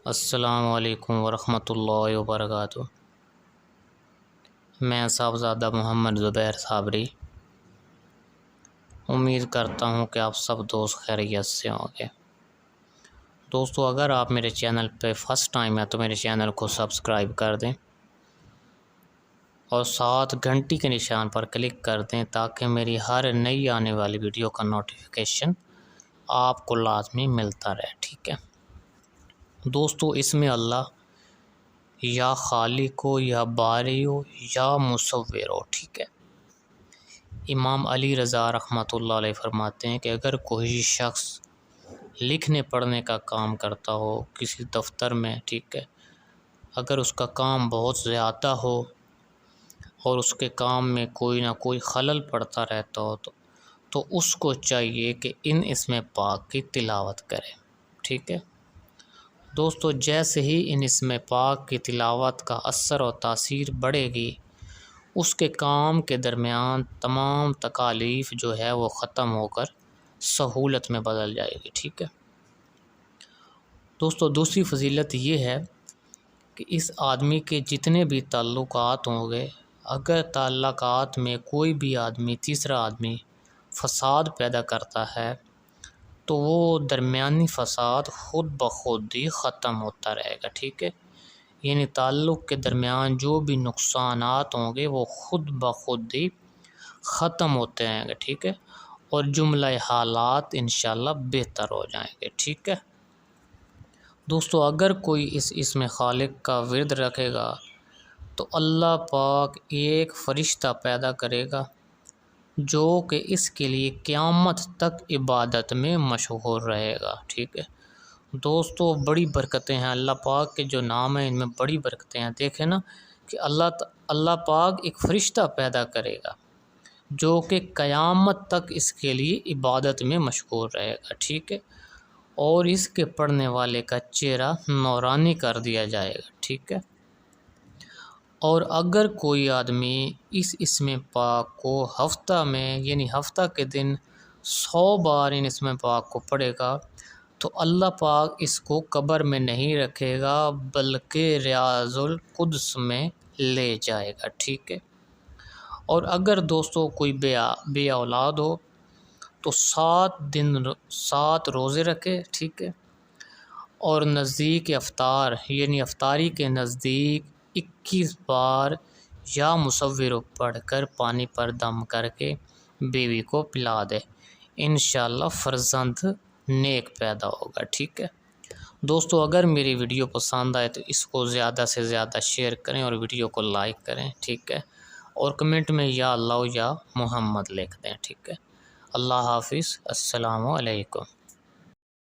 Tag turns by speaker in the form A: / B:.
A: السلام علیکم ورحمۃ اللہ وبرکاتہ۔ میں صاحبزادہ محمد زبیر صابری امید کرتا ہوں کہ آپ سب دوست خیریت سے ہوں گے۔ دوستو، اگر آپ میرے چینل پہ فرسٹ ٹائم ہے تو میرے چینل کو سبسکرائب کر دیں اور ساتھ گھنٹی کے نشان پر کلک کر دیں تاکہ میری ہر نئی آنے والی ویڈیو کا نوٹیفیکیشن آپ کو لازمی ملتا رہے، ٹھیک ہے دوستو۔ اس میں اللہ یا خالق ہو یا باری ہو یا مصور ہو، ٹھیک ہے۔ امام علی رضا رحمۃ اللہ علیہ فرماتے ہیں کہ اگر کوئی شخص لکھنے پڑھنے کا کام کرتا ہو کسی دفتر میں، ٹھیک ہے، اگر اس کا کام بہت زیادہ ہو اور اس کے کام میں کوئی نہ کوئی خلل پڑتا رہتا ہو تو اس کو چاہیے کہ ان اسم پاک کی تلاوت کرے، ٹھیک ہے دوستو۔ جیسے ہی ان اسم پاک کی تلاوت کا اثر و تاثیر بڑھے گی، اس کے کام کے درمیان تمام تکالیف جو ہے وہ ختم ہو کر سہولت میں بدل جائے گی، ٹھیک ہے دوستو۔ دوسری فضیلت یہ ہے کہ اس آدمی کے جتنے بھی تعلقات ہوں گے، اگر تعلقات میں کوئی بھی آدمی تیسرا آدمی فساد پیدا کرتا ہے تو وہ درمیانی فساد خود بخود ہی ختم ہوتا رہے گا، ٹھیک ہے۔ یعنی تعلق کے درمیان جو بھی نقصانات ہوں گے وہ خود بخود ہی ختم ہوتے رہیں گے، ٹھیک ہے، اور جملہ حالات انشاءاللہ بہتر ہو جائیں گے، ٹھیک ہے دوستو۔ اگر کوئی اس اسم خالق کا ورد رکھے گا تو اللہ پاک ایک فرشتہ پیدا کرے گا جو کہ اس کے لیے قیامت تک عبادت میں مشغول رہے گا، ٹھیک ہے دوستو۔ بڑی برکتیں ہیں اللہ پاک کے جو نام ہیں، ان میں بڑی برکتیں ہیں۔ دیکھیں نا کہ اللہ پاک ایک فرشتہ پیدا کرے گا جو کہ قیامت تک اس کے لیے عبادت میں مشغول رہے گا، ٹھیک ہے، اور اس کے پڑھنے والے کا چہرہ نورانی کر دیا جائے گا، ٹھیک ہے۔ اور اگر کوئی آدمی اس اسم پاک کو ہفتہ میں یعنی ہفتہ کے دن 100 بار ان اسم پاک کو پڑھے گا تو اللہ پاک اس کو قبر میں نہیں رکھے گا بلکہ ریاض القدس میں لے جائے گا، ٹھیک ہے۔ اور اگر دوستو کوئی بے اولاد ہو تو 7 روزے رکھے، ٹھیک ہے، اور نزدیک افطار یعنی افطاری کے نزدیک 21 بار یا مصور پڑھ کر پانی پر دم کر کے بیوی کو پلا دے، انشاءاللہ فرزند نیک پیدا ہوگا، ٹھیک ہے دوستو۔ اگر میری ویڈیو پسند آئے تو اس کو زیادہ سے زیادہ شیئر کریں اور ویڈیو کو لائک کریں، ٹھیک ہے، اور کمنٹ میں یا اللہ یا محمد لکھ دیں، ٹھیک ہے۔ اللہ حافظ، السلام علیکم۔